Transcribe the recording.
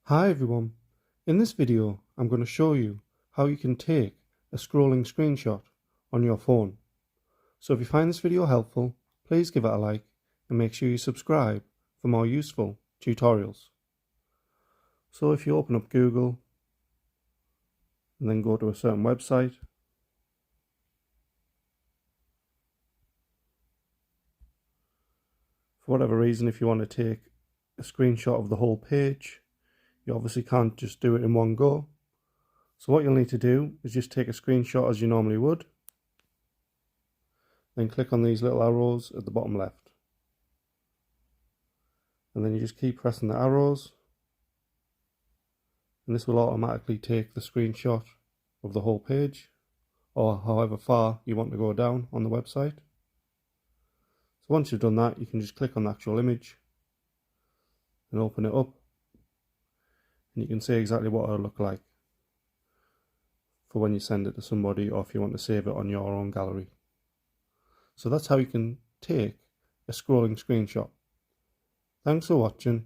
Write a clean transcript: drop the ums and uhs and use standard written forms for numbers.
Hi everyone, in this video I'm going to show you how you can take a scrolling screenshot on your phone. So if you find this video helpful, please give it a like and make sure you subscribe for more useful tutorials. So if you open up Google and then go to a certain website, for whatever reason, if you want to take a screenshot of the whole page, you obviously can't just do it in one go. So what you'll need to do is just take a screenshot as you normally would, then click on these little arrows at the bottom left, and then you just keep pressing the arrows, and this will automatically take the screenshot of the whole page, or however far you want to go down on the website. So once you've done that, you can just click on the actual image and open it up, and you can see exactly what it'll look like for when you send it to somebody, or if you want to save it on your own gallery. So that's how you can take a scrolling screenshot. Thanks for watching.